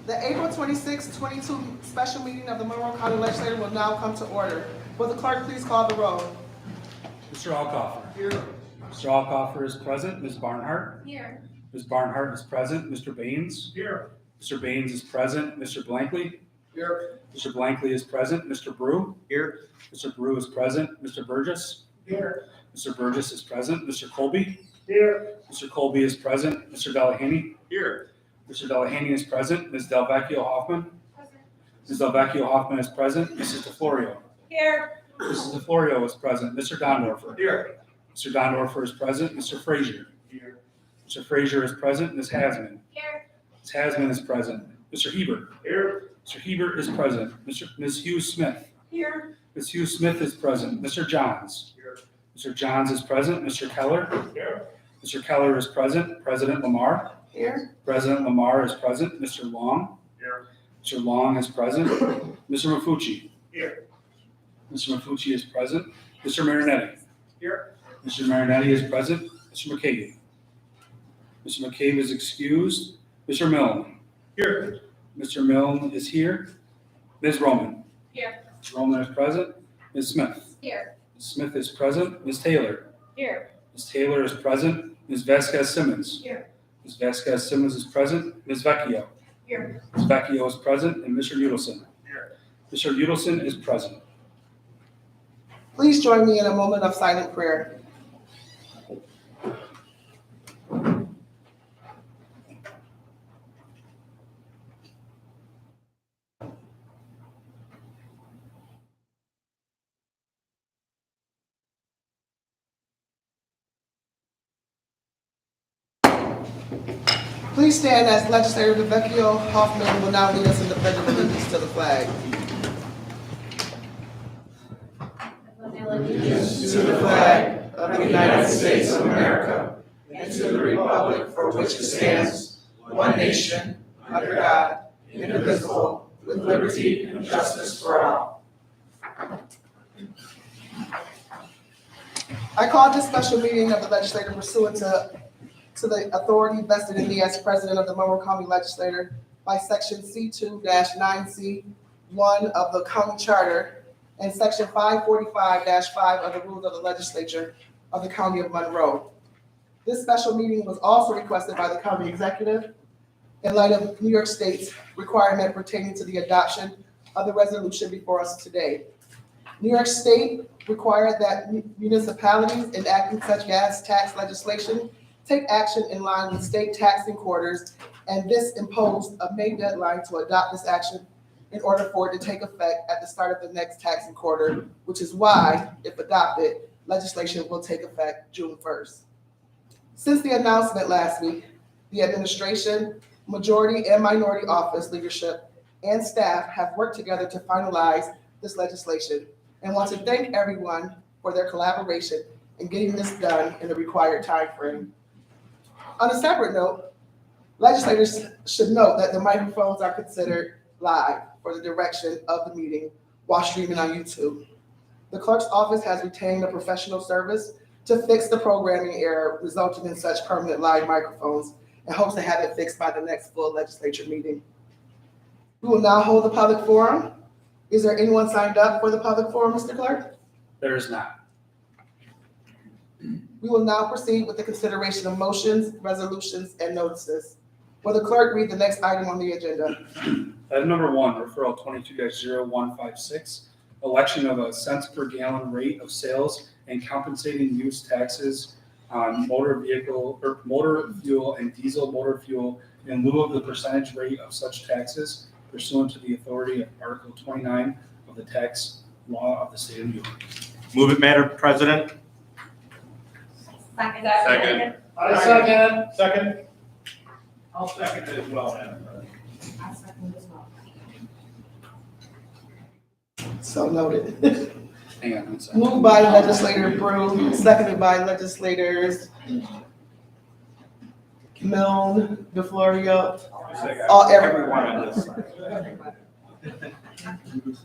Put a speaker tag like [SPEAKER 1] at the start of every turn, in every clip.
[SPEAKER 1] The April 26, 22 special meeting of the Monroe County Legislature will now come to order. Will the clerk please call the roll?
[SPEAKER 2] Mr. Alcoffer.
[SPEAKER 1] Here.
[SPEAKER 2] Mr. Alcoffer is present. Ms. Barnhart.
[SPEAKER 3] Here.
[SPEAKER 2] Ms. Barnhart is present. Mr. Baines.
[SPEAKER 1] Here.
[SPEAKER 2] Mr. Baines is present. Mr. Blankley.
[SPEAKER 1] Here.
[SPEAKER 2] Mr. Blankley is present. Mr. Brew.
[SPEAKER 1] Here.
[SPEAKER 2] Mr. Brew is present. Mr. Burgess.
[SPEAKER 1] Here.
[SPEAKER 2] Mr. Burgess is present. Mr. Colby.
[SPEAKER 1] Here.
[SPEAKER 2] Mr. Colby is present. Mr. Delahanty.
[SPEAKER 1] Here.
[SPEAKER 2] Mr. Delahanty is present. Ms. Delvecchio Hoffman.
[SPEAKER 3] Present.
[SPEAKER 2] Ms. Delvecchio Hoffman is present. Mrs. DeFlorio.
[SPEAKER 3] Here.
[SPEAKER 2] Mrs. DeFlorio is present. Mr. Dondorfer.
[SPEAKER 1] Here.
[SPEAKER 2] Mr. Dondorfer is present. Mr. Frazier.
[SPEAKER 1] Here.
[SPEAKER 2] Mr. Frazier is present. Ms. Hasman.
[SPEAKER 3] Here.
[SPEAKER 2] Ms. Hasman is present. Mr. Hebert.
[SPEAKER 1] Here.
[SPEAKER 2] Mr. Hebert is present. Ms. Hughes Smith.
[SPEAKER 3] Here.
[SPEAKER 2] Ms. Hughes Smith is present. Mr. Johns.
[SPEAKER 1] Here.
[SPEAKER 2] Mr. Johns is present. Mr. Keller.
[SPEAKER 1] Here.
[SPEAKER 2] Mr. Keller is present. President Lamar.
[SPEAKER 1] Here.
[SPEAKER 2] President Lamar is present. Mr. Long.
[SPEAKER 1] Here.
[SPEAKER 2] Mr. Long is present. Mr. Mafucci.
[SPEAKER 1] Here.
[SPEAKER 2] Mr. Mafucci is present. Mr. Marinetti.
[SPEAKER 1] Here.
[SPEAKER 2] Mr. Marinetti is present. Mr. McCabe. Mr. McCabe is excused. Mr. Milne.
[SPEAKER 1] Here.
[SPEAKER 2] Mr. Milne is here. Ms. Roman.
[SPEAKER 3] Here.
[SPEAKER 2] Ms. Roman is present. Ms. Smith.
[SPEAKER 3] Here.
[SPEAKER 2] Ms. Smith is present. Ms. Taylor.
[SPEAKER 3] Here.
[SPEAKER 2] Ms. Taylor is present. Ms. Vasquez Simmons.
[SPEAKER 3] Here.
[SPEAKER 2] Ms. Vasquez Simmons is present. Ms. Vecchio.
[SPEAKER 3] Here.
[SPEAKER 2] Ms. Vecchio is present. And Mr. Udelson.
[SPEAKER 1] Here.
[SPEAKER 2] Mr. Udelson is present.
[SPEAKER 1] Please join me in a moment of silent prayer. Please stand as Legislator Vecchio Hoffman will now lead us in the pledge of allegiance to the flag.
[SPEAKER 4] Allegiance to the flag of the United States of America and to the republic for which it stands, one nation, under God, indivisible, with liberty and justice for all.
[SPEAKER 1] I call this special meeting of the legislature pursuant to the authority vested in me as president of the Monroe County Legislature by section C2-9C1 of the county charter and section 545-5 of the rules of the legislature of the county of Monroe. This special meeting was also requested by the county executive in light of New York State's requirement pertaining to the adoption of the resolution before us today. New York State required that municipalities enacting such gas tax legislation take action in line with state taxing quarters, and this imposed a May deadline to adopt this action in order for it to take effect at the start of the next taxing quarter, which is why, if adopted, legislation will take effect June 1st. Since the announcement last week, the administration, majority and minority office leadership, and staff have worked together to finalize this legislation and want to thank everyone for their collaboration in getting this done in the required timeframe. On a separate note, legislators should note that the microphones are considered live for the direction of the meeting while streaming on YouTube. The clerk's office has retained a professional service to fix the programming error resulting in such permanent live microphones and hopes to have it fixed by the next full legislature meeting. We will now hold the public forum. Is there anyone signed up for the public forum, Mr. Clerk?
[SPEAKER 2] There is not.
[SPEAKER 1] We will now proceed with the consideration of motions, resolutions, and notices. Will the clerk read the next item on the agenda?
[SPEAKER 2] Item number 1, referral 22-0156, election of a cents per gallon rate of sales and compensating use taxes on motor vehicle or motor fuel and diesel motor fuel in lieu of the percentage rate of such taxes pursuant to the authority of Article 29 of the tax law of the state of New York.
[SPEAKER 5] Move it, Madam President.
[SPEAKER 3] Second.
[SPEAKER 4] I second.
[SPEAKER 5] Second.
[SPEAKER 4] I'll second it as well, Madam President.
[SPEAKER 3] I second as well.
[SPEAKER 1] So noted.
[SPEAKER 2] Hang on one second.
[SPEAKER 1] Moved by Legislator Brew, seconded by Legislators Milne, DeFlorio, everyone.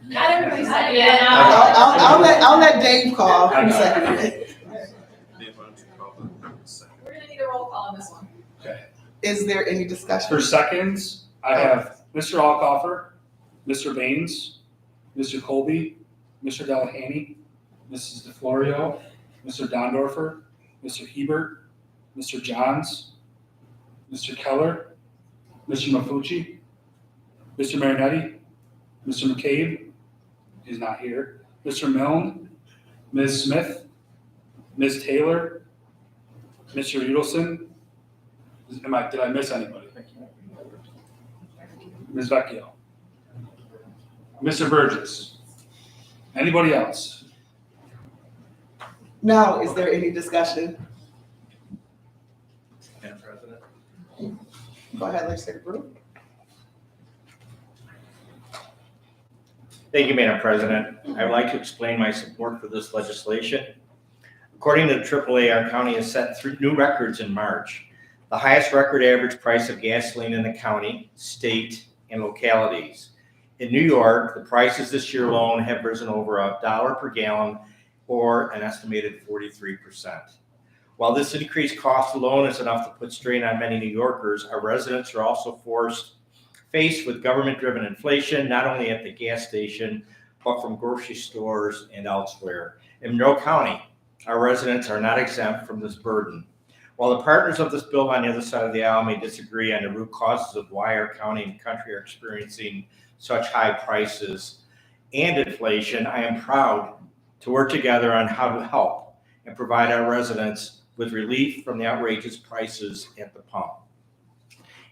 [SPEAKER 3] Not everybody said
[SPEAKER 1] I'll let Dave call. Who seconded it?
[SPEAKER 3] We're gonna need a roll call on this one.
[SPEAKER 2] Okay.
[SPEAKER 1] Is there any discussion?
[SPEAKER 2] For seconds, I have Mr. Alcoffer, Mr. Baines, Mr. Colby, Mr. Delahaney, Mrs. DeFlorio, Mr. Dondorfer, Mr. Hebert, Mr. Johns, Mr. Keller, Mr. Mafucci, Mr. Marinetti, Mr. McCabe, he's not here, Mr. Milne, Ms. Smith, Ms. Taylor, Mr. Udelson. Did I miss anybody? Ms. Vecchio. Mr. Burgess. Anybody else?
[SPEAKER 1] Now, is there any discussion?
[SPEAKER 5] Madam President.
[SPEAKER 1] Go ahead, Legislator Brew.
[SPEAKER 5] Thank you, Madam President. I would like to explain my support for this legislation. According to AAA, our county has set new records in March. The highest record average price of gasoline in the county, state, and localities. In New York, the prices this year alone have risen over $1 per gallon, or an estimated 43%. While this increased cost alone is enough to put strain on many New Yorkers, our residents are also faced with government-driven inflation, not only at the gas station, but from grocery stores and elsewhere. In Monroe County, our residents are not exempt from this burden. While the partners of this bill on the other side of the aisle may disagree on the root causes of why our county and country are experiencing such high prices and inflation, I am proud to work together on how to help and provide our residents with relief from the outrageous prices at the pump.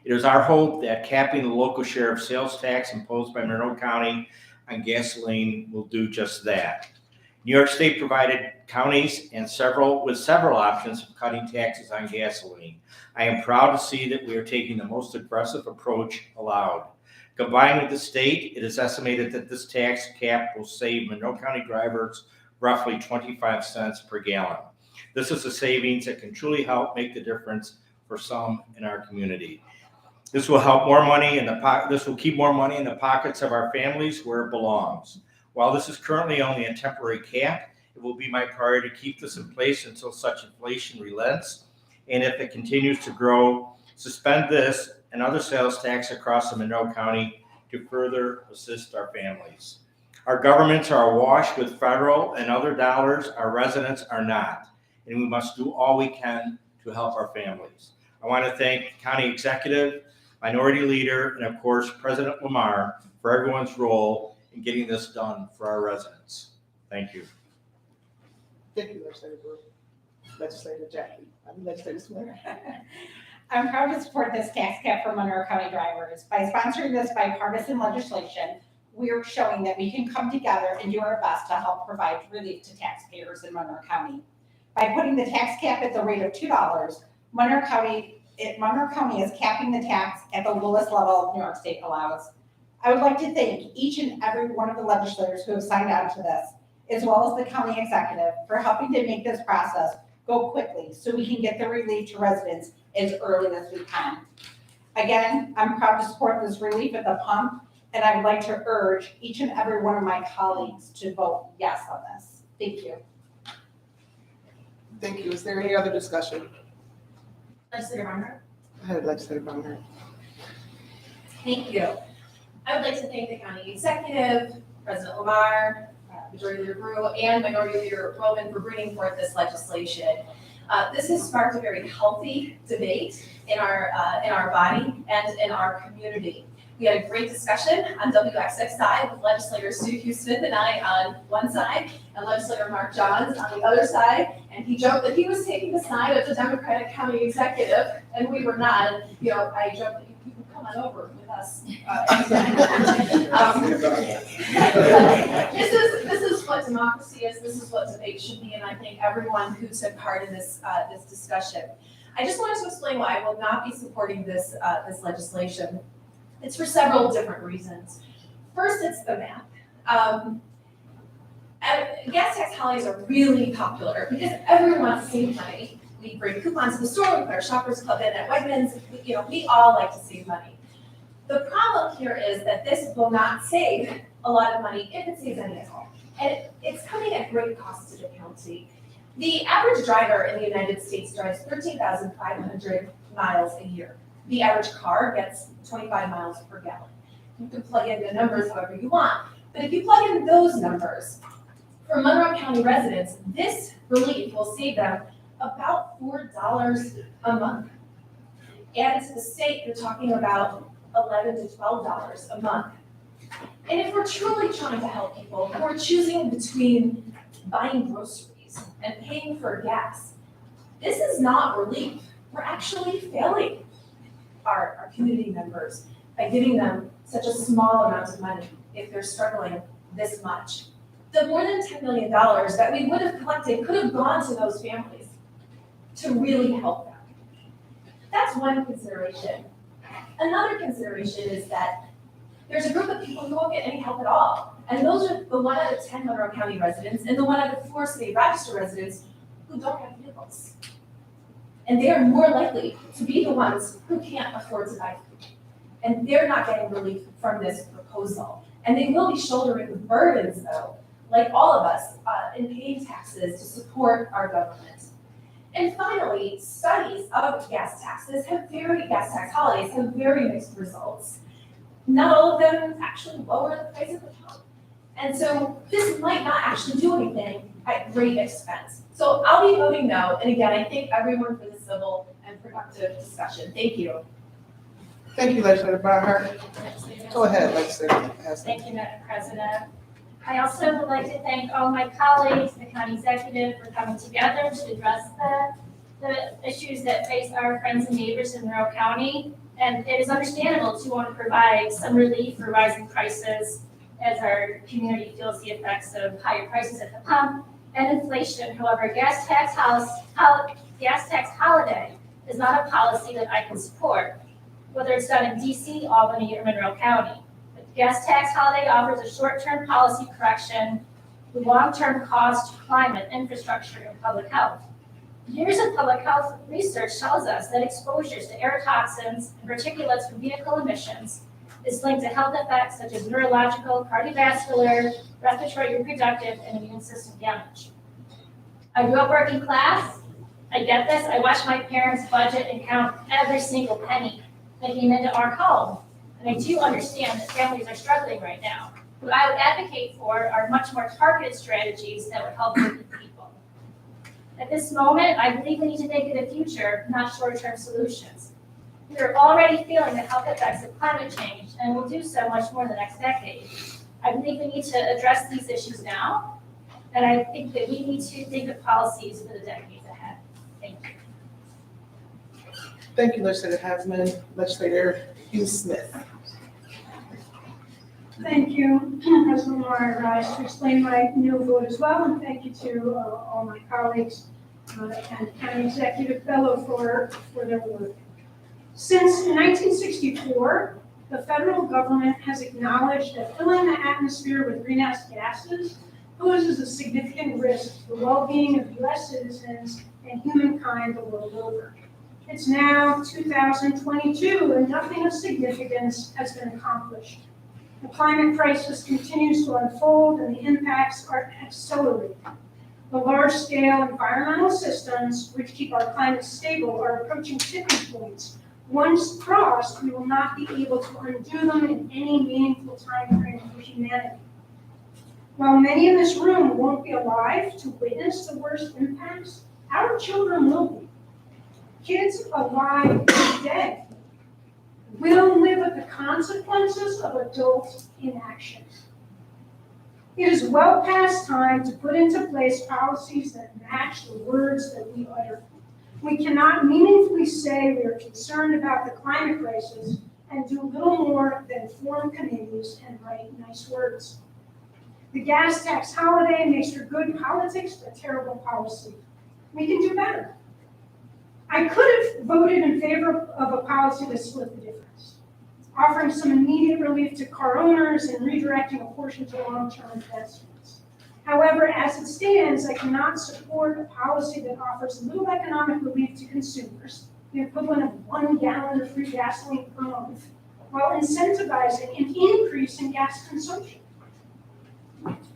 [SPEAKER 5] It is our hope that capping the local share of sales tax imposed by Monroe County on gasoline will do just that. New York State provided counties and several options for cutting taxes on gasoline. I am proud to see that we are taking the most aggressive approach allowed. Combined with the state, it is estimated that this tax cap will save Monroe County drivers roughly 25 cents per gallon. This is a savings that can truly help make the difference for some in our community. This will help more money in the This will keep more money in the pockets of our families where it belongs. While this is currently only a temporary cap, it will be my priority to keep this in place until such inflation relents. And if it continues to grow, suspend this and other sales tax across the Monroe County to further assist our families. Our governments are awash with federal and other dollars. Our residents are not. And we must do all we can to help our families. I want to thank County Executive, Minority Leader, and of course, President Lamar for everyone's role in getting this done for our residents. Thank you.
[SPEAKER 1] Thank you, Legislator Brew. Legislator Jackie. Legislator Smith.
[SPEAKER 3] I'm proud to support this tax cap for Monroe County drivers. By sponsoring this bipartisan legislation, we're showing that we can come together and do our best to help provide relief to taxpayers in Monroe County. By putting the tax cap at the rate of $2, Monroe County is capping the tax at the lowest level New York State allows. I would like to thank each and every one of the legislators who have signed on to this, as well as the county executive, for helping to make this process go quickly so we can get the relief to residents as early as we can. Again, I'm proud to support this relief at the pump, and I would like to urge each and every one of my colleagues to vote yes on this. Thank you.
[SPEAKER 1] Thank you. Is there any other discussion?
[SPEAKER 3] Legislator Monroe.
[SPEAKER 1] Go ahead, Legislator Brown.
[SPEAKER 6] Thank you. I would like to thank the county executive, President Lamar, Majority Leader Brew, and Minority Leader Roman for bringing forth this legislation. This has sparked a very healthy debate in our body and in our community. We had a great discussion on WXX side with legislator Sue Hugh Smith and I on one side, and legislator Mark Johns on the other side. And he joked that he was taking the side of the Democratic county executive, and we were not. And, I joked that you could come on over with us. This is what democracy is. This is what debate should be, and I thank everyone who took part in this discussion. I just wanted to explain why I will not be supporting this legislation. It's for several different reasons. First, it's the math. Gas tax holidays are really popular because everyone wants to save money. We bring coupons to the store, we put our Shoppers Club in at Wegmans, we all like to save money. The problem here is that this will not save a lot of money if it saves any at all. And it's coming at great cost to the county. The average driver in the United States drives 13,500 miles a year. The average car gets 25 miles per gallon. You can plug in the numbers however you want. But if you plug in those numbers, for Monroe County residents, this relief will save them about $4 a month. And to the state, you're talking about $11 to $12 a month. And if we're truly trying to help people who are choosing between buying groceries and paying for gas, this is not relief. We're actually failing our community members by giving them such a small amount of money if they're struggling this much. The more than $10 million that we would have collected could have gone to those families to really help them. That's one consideration. Another consideration is that there's a group of people who won't get any help at all. And those are the 1 out of 10 Monroe County residents and the 1 out of 4 state register residents who don't have vehicles. And they are more likely to be the ones who can't afford to buy food. And they're not getting relief from this proposal. And they will be shouldering the burdens, though, like all of us, in paying taxes to support our government. And finally, studies of gas tax holidays have very mixed results. Not all of them actually lower the price of the pump. And so this might not actually do anything at great expense. So I'll be voting no. And again, I thank everyone for the civil and productive discussion. Thank you.
[SPEAKER 1] Thank you, Legislator Barnhart. Go ahead, Legislator Haslund.
[SPEAKER 7] Thank you, Madam President. I also would like to thank all my colleagues, the county executive, for coming together to address the issues that face our friends and neighbors in Monroe County. And it is understandable to want to provide some relief for rising prices as our community feels the effects of higher prices at the pump and inflation. However, gas tax holiday is not a policy that I can support, whether it's done in DC, Albany, or Monroe County. The gas tax holiday offers a short-term policy correction with long-term cost to climate, infrastructure, and public health. Years of public health research tells us that exposures to air toxins and particulates from vehicle emissions is linked to health effects such as neurological, cardiovascular, respiratory, reproductive, and immune system damage. I grew up working class. I get this. I watched my parents budget and count every single penny that came into our home. And I do understand that families are struggling right now. What I would advocate for are much more targeted strategies that would help working people. At this moment, I believe we need to think of the future, not short-term solutions. We are already feeling the health effects of climate change and will do so much more in the next decade. I believe we need to address these issues now, and I think that we need to think of policies for the decades ahead. Thank you.
[SPEAKER 1] Thank you, Legislator Haslund. Legislator Hugh Smith.
[SPEAKER 8] Thank you, President Moore. I rise to explain my no vote as well, and thank you to all my colleagues and county executive fellow for their work. Since 1964, the federal government has acknowledged that filling the atmosphere with greenhouse gases poses a significant risk to the well-being of U.S. citizens and humankind the world over. It's now 2022, and nothing of significance has been accomplished. The climate crisis continues to unfold, and the impacts are accelerating. The large-scale environmental systems which keep our climate stable are approaching tipping points. Once crossed, we will not be able to undo them in any meaningful time frame for humanity. While many in this room won't be alive to witness the worst impacts, our children will be. Kids alive today will live with the consequences of adult inaction. It is well past time to put into place policies that match the words that we utter. We cannot meaningfully say we are concerned about the climate crisis and do little more than form committees and write nice words. The gas tax holiday makes for good politics, but terrible policy. We can do better. I could have voted in favor of a policy that split the difference, offering some immediate relief to car owners and redirecting a portion to long-term investments. However, as it stands, I cannot support a policy that offers little economic relief to consumers, the equivalent of 1 gallon of free gasoline per month, while incentivizing an increase in gas consumption.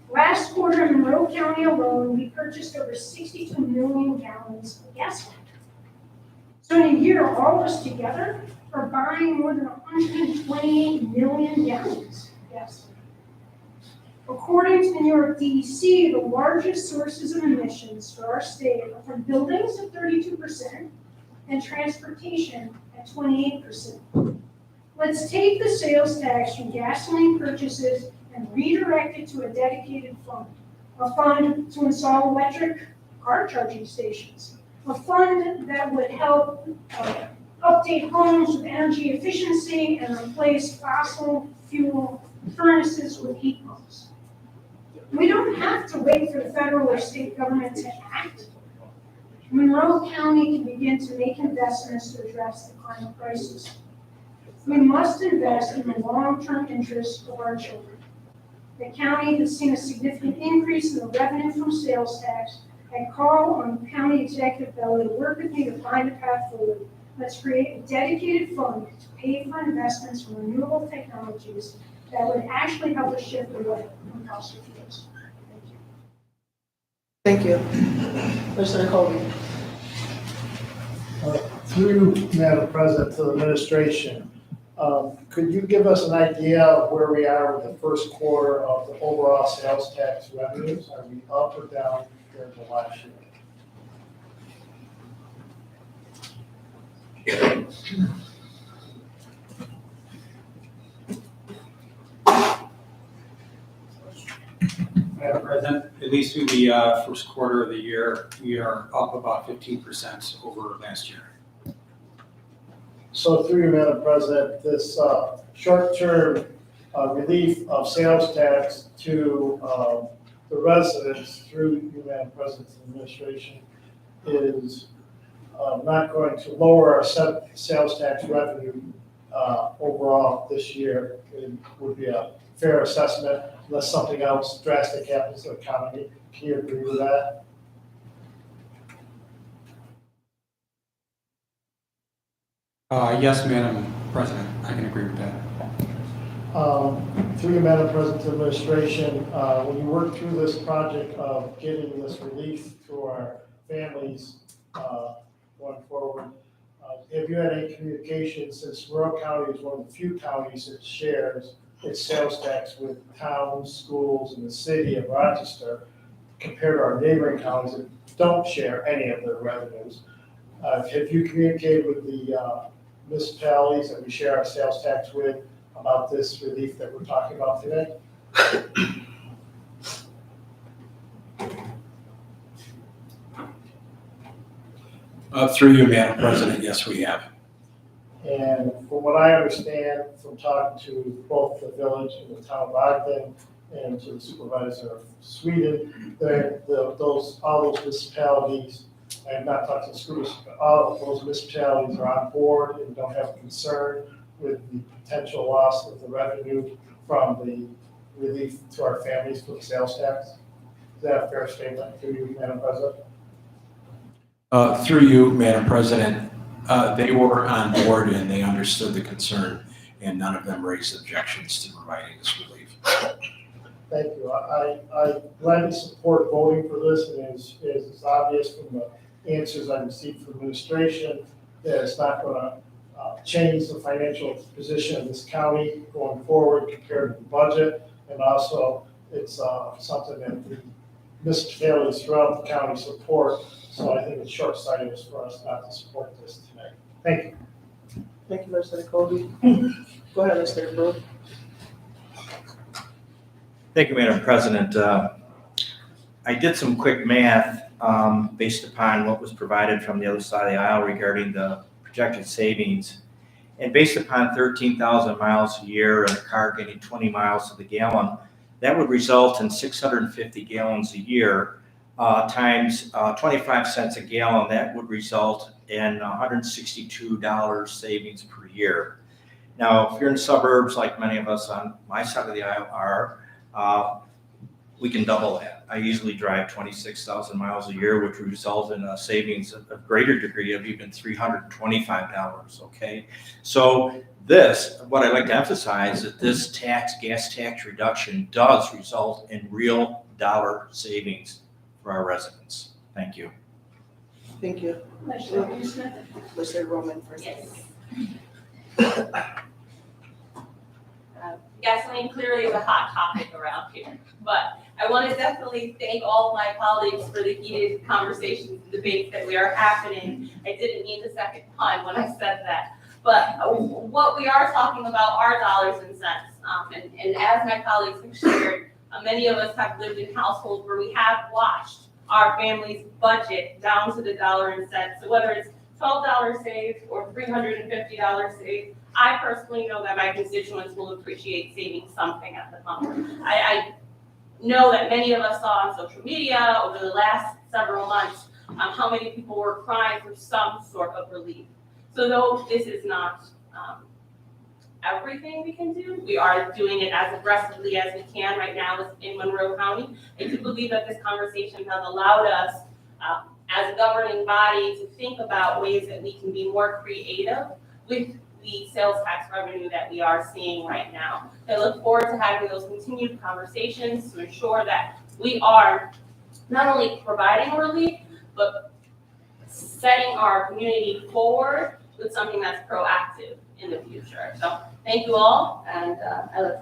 [SPEAKER 8] Last quarter in Monroe County alone, we purchased over 62 million gallons of gasoline. So in a year, all of us together are buying more than 128 million gallons of gasoline. According to the New York DEC, the largest sources of emissions for our state are from buildings at 32% and transportation at 28%. Let's take the sales tax from gasoline purchases and redirect it to a dedicated fund. A fund to install electric car charging stations. A fund that would help update homes with energy efficiency and replace fossil fuel furnaces with heat pumps. We don't have to wait for the federal or state government to act. Monroe County can begin to make investments to address the climate crisis. We must invest in the long-term interests of our children. The county has seen a significant increase in the revenue from sales tax. I call on County Executive Bello to work with me to find a path forward. Let's create a dedicated fund to pay for investments in renewable technologies that would actually help us shift away from fossil fuels. Thank you.
[SPEAKER 1] Thank you. Legislator Colby.
[SPEAKER 9] Through Madam President to the administration, could you give us an idea of where we are with the first quarter of the overall sales tax revenues? Are we up or down compared to last year?
[SPEAKER 10] Madam President, at least through the first quarter of the year, we are up about 15% over last year.
[SPEAKER 9] So through you, Madam President, this short-term relief of sales tax to the residents through you, Madam President, and administration is not going to lower our sales tax revenue overall this year. It would be a fair assessment unless something else drastic happens to the economy. Can you agree with that?
[SPEAKER 10] Yes, Madam President, I can agree with that.
[SPEAKER 9] Through you, Madam President, to administration, when you work through this project of getting this relief to our families going forward, have you had any communication, since Monroe County is one of the few counties that shares its sales tax with towns, schools, and the city of Rochester, compared to our neighboring counties that don't share any of their revenues? Have you communicated with the municipalities that we share our sales tax with about this relief that we're talking about today?
[SPEAKER 10] Through you, Madam President, yes, we have.
[SPEAKER 9] And from what I understand from talking to both the village and the town of Ogden and to the supervisor of Sweden, all those municipalities, I have not talked to the schools, but all of those municipalities are on board and don't have concern with the potential loss of the revenue from the relief to our families for the sales tax. Is that a fair statement to you, Madam President?
[SPEAKER 10] Through you, Madam President, they were on board and they understood the concern, and none of them raised objections to providing this relief.
[SPEAKER 9] Thank you. I gladly support voting for this, and it's obvious from the answers I received from administration that it's not going to change the financial position of this county going forward compared to the budget, and also it's something that the municipalities throughout the county support. So I think it's short-sighted for us not to support this tonight. Thank you.
[SPEAKER 1] Thank you, Legislator Colby. Go ahead, Legislator Brewer.
[SPEAKER 5] Thank you, Madam President. I did some quick math based upon what was provided from the other side of the aisle regarding the projected savings. And based upon 13,000 miles a year and a car getting 20 miles to the gallon, that would result in 650 gallons a year times 25 cents a gallon. That would result in $162 savings per year. Now, if you're in suburbs like many of us on my side of the aisle are, we can double that. I usually drive 26,000 miles a year, which would result in a savings of a greater degree of even $325, okay? So this, what I'd like to emphasize, that this gas tax reduction does result in real dollar savings for our residents. Thank you.
[SPEAKER 1] Thank you.
[SPEAKER 8] Legislator Smith.
[SPEAKER 1] Legislator Roman first.
[SPEAKER 7] Yes.
[SPEAKER 11] Gasoline clearly is a hot topic around here, but I want to definitely thank all of my colleagues for the heated conversations and debates that we are happening. I didn't mean the second pun when I said that, but what we are talking about are dollars and cents. And as my colleagues have shared, many of us have lived in households where we have watched our family's budget down to the dollar and cents. So whether it's $12 saved or $350 saved, I personally know that my constituents will appreciate saving something at the pump. I know that many of us saw on social media over the last several months how many people were crying for some sort of relief. So though this is not everything we can do, we are doing it as aggressively as we can right now in Monroe County. I do believe that this conversation has allowed us as a governing body to think about ways that we can be more creative with the sales tax revenue that we are seeing right now. I look forward to having those continued conversations to ensure that we are not only providing relief, but setting our community forward with something that's proactive in the future. So thank you all, and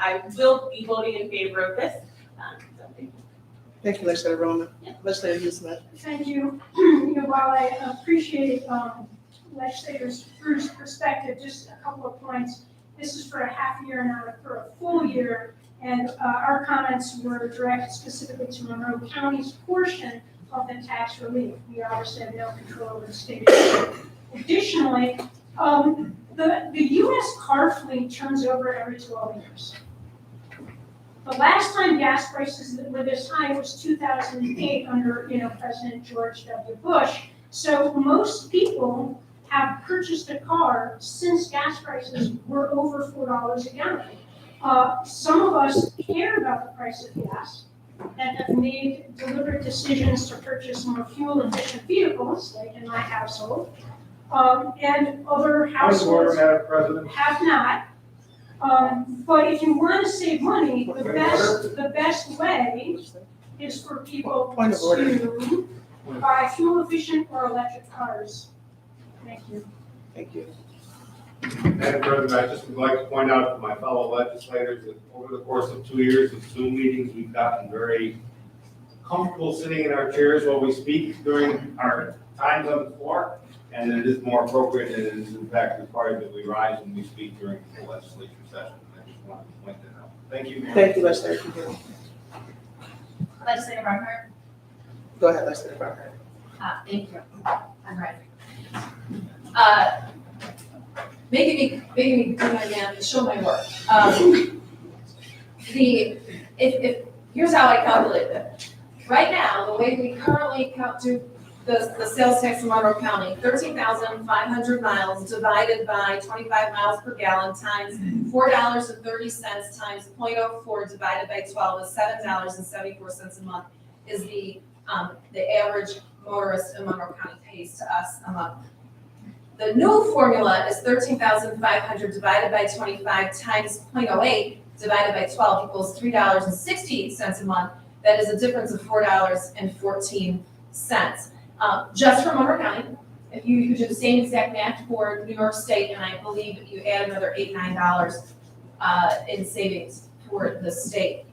[SPEAKER 11] I will be voting in favor of this. So thank you.
[SPEAKER 1] Thank you, Legislator Roman.
[SPEAKER 11] Yeah.
[SPEAKER 1] Legislator Hughes Smith.
[SPEAKER 8] Thank you. You know, while I appreciate Legislator Spruce's perspective, just a couple of points. This is for a half year, not for a full year, and our comments were directed specifically to Monroe County's portion of the tax relief. We obviously have no control over the state. Additionally, the U.S. car fleet turns over every 12 years. The last time gas prices were this high was 2008 under, President George W. Bush. So most people have purchased a car since gas prices were over $4 a gallon. Some of us care about the price of gas and have made deliberate decisions to purchase more fuel-efficient vehicles, like in my household, and other households
[SPEAKER 9] Madam President.
[SPEAKER 8] have not. But if you want to save money, the best way is for people
[SPEAKER 1] Point of order.
[SPEAKER 8] to buy fuel-efficient or electric cars. Thank you.
[SPEAKER 1] Thank you.
[SPEAKER 12] Madam President, I just would like to point out to my fellow legislators that over the course of 2 years of Zoom meetings, we've gotten very comfortable sitting in our chairs while we speak during our times on the floor, and it is more appropriate and it is in fact required that we rise when we speak during the legislature session. I just wanted to point that out. Thank you, Mayor.
[SPEAKER 1] Thank you, Legislator Hughes.
[SPEAKER 6] Legislator Barnhart.
[SPEAKER 1] Go ahead, Legislator Barnhart.
[SPEAKER 6] Thank you. I'm ready. Making me do my math and show my work. Here's how I calculate it. Right now, the way we currently do the sales tax in Monroe County, 13,500 miles divided by 25 miles per gallon times $4.30 times 0.04 divided by 12 is $7.74 a month is the average motorist in Monroe County pays to us a month. The new formula is 13,500 divided by 25 times 0.08 divided by 12 equals $3.68 a month. That is a difference of $4.14. Just for Monroe County, if you could do the same exact math for New York State, and I believe you add another $8, $9 in savings for the state.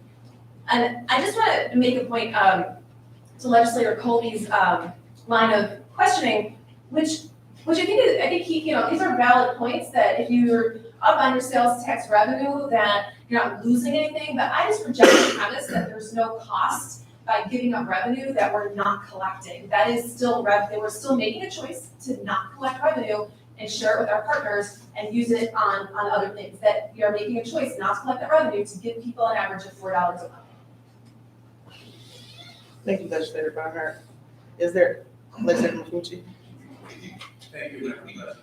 [SPEAKER 6] And I just want to make a point to Legislator Colby's line of questioning, which I think he, these are valid points that if you're up on your sales tax revenue, that you're not losing anything. But I just reject the premise that there's no cost by giving up revenue that we're not collecting. That is still revenue. We're still making a choice to not collect revenue and share it with our partners and use it on other things. That we are making a choice not to collect that revenue to give people an average of $4 a month.
[SPEAKER 1] Thank you, Legislator Barnhart. Is there Legislator Mafucci?
[SPEAKER 13] Thank you, Madam President.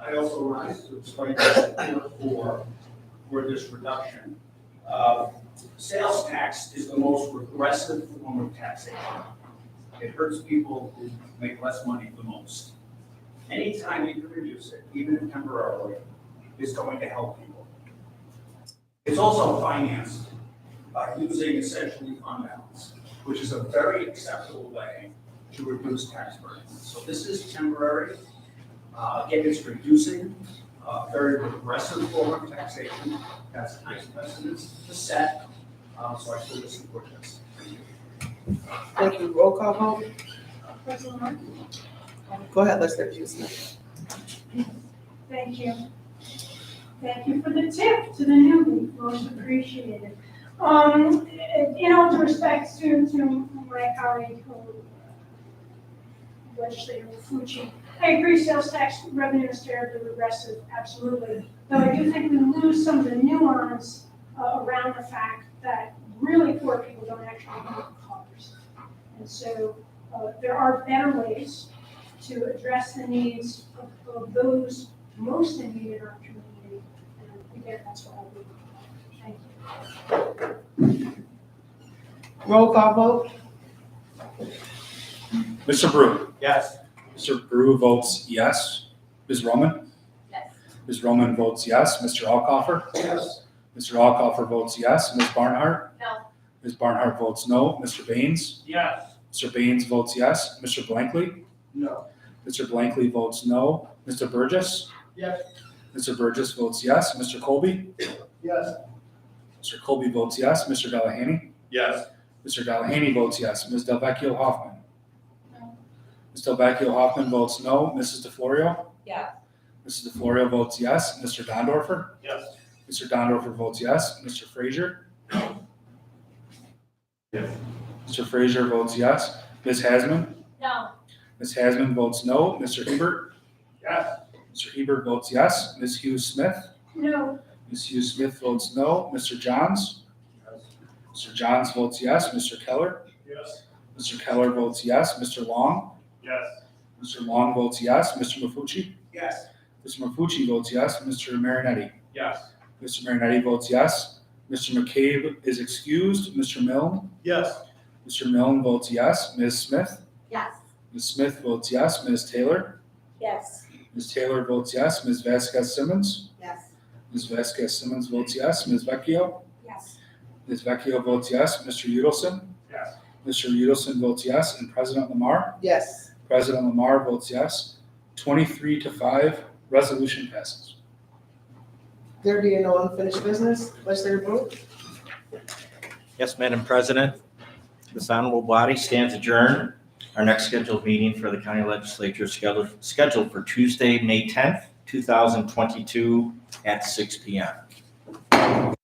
[SPEAKER 13] I also rise to explain the support for this reduction. Sales tax is the most regressive form of taxation. It hurts people who make less money the most. Anytime you can reduce it, even temporarily, is going to help people. It's also financed by using essentially fund balance, which is a very acceptable way to reduce tax burden. So this is temporary. Again, it's reducing very regressive form of taxation, has nice precedents to set, so I fully support this.
[SPEAKER 1] Thank you. Roll call vote.
[SPEAKER 8] President Martin?
[SPEAKER 1] Go ahead, Legislator Smith.
[SPEAKER 8] Thank you. Thank you for the tip to the newbie, most appreciated. In all due respect to my colleague, Legislator Fucci, I agree sales tax revenue is terribly regressive, absolutely. Though I do think we lose some of the nuance around the fact that really poor people don't actually own cars. And so there are better ways to address the needs of those most in need in our community. And again, that's what I'll do. Thank you.
[SPEAKER 1] Roll call vote.
[SPEAKER 2] Mr. Brew.
[SPEAKER 5] Yes.
[SPEAKER 2] Mr. Brew votes yes. Ms. Roman?
[SPEAKER 11] Yes.
[SPEAKER 2] Ms. Roman votes yes. Mr. Alcoffer?
[SPEAKER 13] Yes.
[SPEAKER 2] Mr. Alcoffer votes yes. Ms. Barnhart?
[SPEAKER 11] No.
[SPEAKER 2] Ms. Barnhart votes no. Mr. Baines?
[SPEAKER 13] Yes.
[SPEAKER 2] Mr. Baines votes yes. Mr. Blankley?
[SPEAKER 13] No.
[SPEAKER 2] Mr. Blankley votes no. Mr. Burgess?
[SPEAKER 13] Yes.
[SPEAKER 2] Mr. Burgess votes yes. Mr. Colby?
[SPEAKER 13] Yes.
[SPEAKER 2] Mr. Colby votes yes. Mr. Delahany?
[SPEAKER 13] Yes.
[SPEAKER 2] Mr. Delahany votes yes. Ms. Delvecchio Hoffman?
[SPEAKER 7] No.
[SPEAKER 2] Ms. Delvecchio Hoffman votes no. Mrs. DeFlorio?
[SPEAKER 11] Yes.
[SPEAKER 2] Mrs. DeFlorio votes yes. Mr. Dondorfer?
[SPEAKER 13] Yes.
[SPEAKER 2] Mr. Dondorfer votes yes. Mr. Frazier?
[SPEAKER 13] Yes.
[SPEAKER 2] Mr. Frazier votes yes. Ms. Hasman?
[SPEAKER 7] No.
[SPEAKER 2] Ms. Hasman votes no. Mr. Hebert?
[SPEAKER 13] Yes.
[SPEAKER 2] Mr. Hebert votes yes. Ms. Hughes Smith?
[SPEAKER 8] No.
[SPEAKER 2] Ms. Hughes Smith votes no. Mr. Johns? Mr. Johns votes yes. Mr. Keller?
[SPEAKER 13] Yes.
[SPEAKER 2] Mr. Keller votes yes. Mr. Long?
[SPEAKER 13] Yes.
[SPEAKER 2] Mr. Long votes yes. Mr. Mafucci?
[SPEAKER 13] Yes.
[SPEAKER 2] Mr. Mafucci votes yes. Mr. Marinetti?
[SPEAKER 13] Yes.
[SPEAKER 2] Mr. Marinetti votes yes. Mr. McCabe is excused. Mr. Milne?
[SPEAKER 13] Yes.
[SPEAKER 2] Mr. Milne votes yes. Ms. Smith?
[SPEAKER 11] Yes.
[SPEAKER 2] Ms. Smith votes yes. Ms. Taylor?
[SPEAKER 11] Yes.
[SPEAKER 2] Ms. Taylor votes yes. Ms. Vasquez Simmons?
[SPEAKER 11] Yes.
[SPEAKER 2] Ms. Vasquez Simmons votes yes. Ms. Vecchio?
[SPEAKER 11] Yes.
[SPEAKER 2] Ms. Vecchio votes yes. Mr. Udelson?
[SPEAKER 13] Yes.
[SPEAKER 2] Mr. Udelson votes yes. And President Lamar?
[SPEAKER 1] Yes.
[SPEAKER 2] President Lamar votes yes. 23-5, resolution passes.
[SPEAKER 1] There being no unfinished business, Legislator Brew.
[SPEAKER 5] Yes, Madam President. This honorable body stands adjourned. Our next scheduled meeting for the county legislature is scheduled for Tuesday, May 10th, 2022 at 6 p.m.